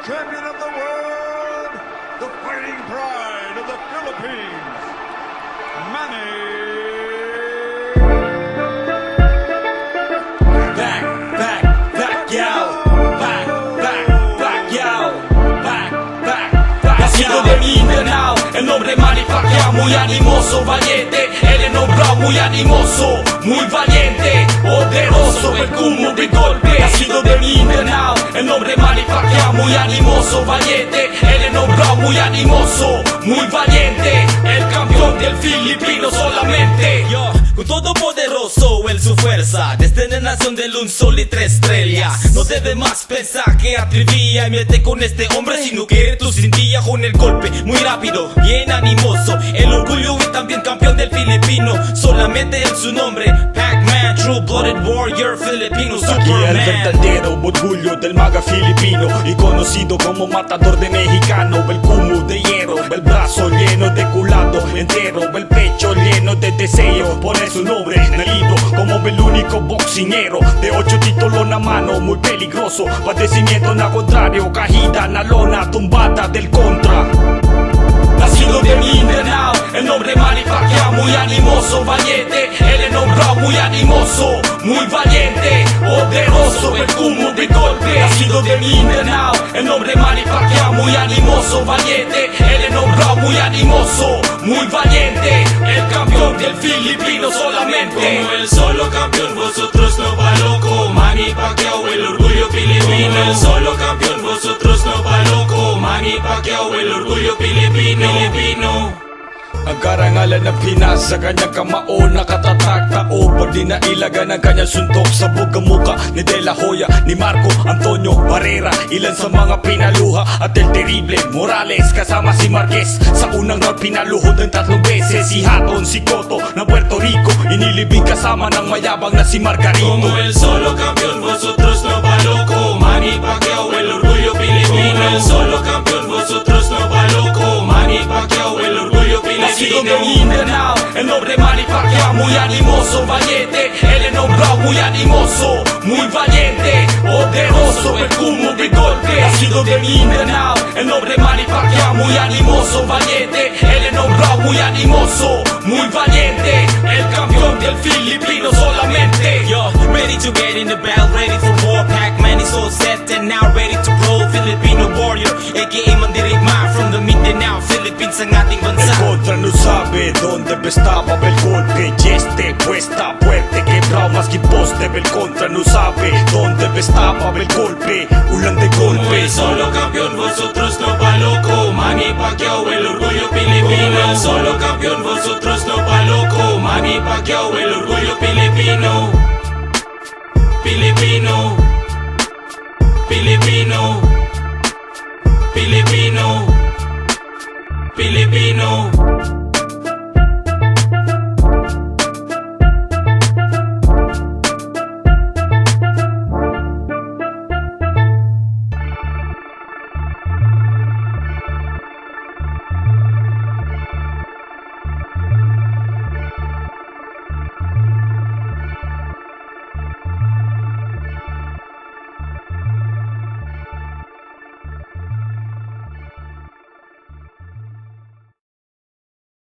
champion of the world, the fighting pride of the Philippines, Manny. Nacido de Mindanao, el nombre Manny Pacquiao, muy animoso, valiente. Él es nombrado muy animoso, muy valiente, poderoso, el cúmulo de golpe. Nacido de Mindanao, el nombre Manny Pacquiao, muy animoso, valiente. Él es nombrado muy animoso, muy valiente, el campeón del filipino solamente. Yo, con todo poderoso, él su fuerza, desde la nación del un sol y tres estrellas. No debe más pensar que atrevía y mete con este hombre, sino que tú sentías con el golpe muy rápido, bien animoso, el orgullo y también campeón del filipino, solamente en su nombre, Pac-Man, true-blooded warrior filipino, Aquí Superman. el verdadero orgullo del maga filipino y conocido como matador de mexicano. El cúmulo de hierro, el brazo lleno de culado entero, el pecho lleno de deseo. Pone su nombre en el libro como el único boxinero de 8 títulos en la mano, muy peligroso. Padecimiento en la contrario, cajita en la lona, tumbada del contra. Nacido de Mindanao, el nombre Manny Pacquiao, muy animoso, valiente. Él es nombrado muy animoso, muy valiente, poderoso, el cúmulo de golpe. Nacido de Mindanao, el nombre Manny Pacquiao, muy animoso, valiente. Él es nombrado muy animoso, muy valiente, el campeón del filipino solamente. Como el solo campeón, vosotros no va loco. Manny Pacquiao, el orgullo filipino. Como el solo campeón, vosotros no va loco. Manny Pacquiao, el orgullo filipino. Ang karangalan ng Pinas sa kanyang kamao, nakatatak tao. Pag di nailagan ang kanyang suntok sa bugang muka ni De La Hoya, ni Marco Antonio Barrera, ilan sa mga pinaluha. At El Terrible Morales kasama si Marquez sa unang round, pinaluhod ng 3 beses. Si Hatton, si Cotto ng Puerto Rico, inilibing kasama ng mayabang na si Margarito. Como el solo campeón, vosotros no va loco. Manny Pacquiao, el orgullo filipino. Como el solo campeón, vosotros no va loco. Manny Pacquiao, el orgullo filipino. Nacido de Mindanao, el nombre Manny Pacquiao, muy animoso, valiente. Él es nombrado muy animoso, muy valiente, poderoso, el cúmulo de golpe. Nacido de Mindanao, el nombre Manny Pacquiao, muy animoso, valiente. Él es nombrado muy animoso, muy valiente, el campeón del filipino solamente. Yo, ready to get in the battle, ready for war. Pac-Man is all set and now ready to blow. Filipino warrior, aka Mandirigma from the Mindanao, Philippines ang ating El bansa. contra no sabe dónde estaba el golpe. Y este puesta fuerte, quebrado más que poste. El contra no sabe dónde estaba el golpe. Ulan de Como golpe. el solo campeón, vosotros no va loco. Manny Pacquiao, el orgullo filipino. Como el solo campeón, vosotros no va loco. Manny Pacquiao, el orgullo filipino. Filipino. Filipino. Filipino. Filipino.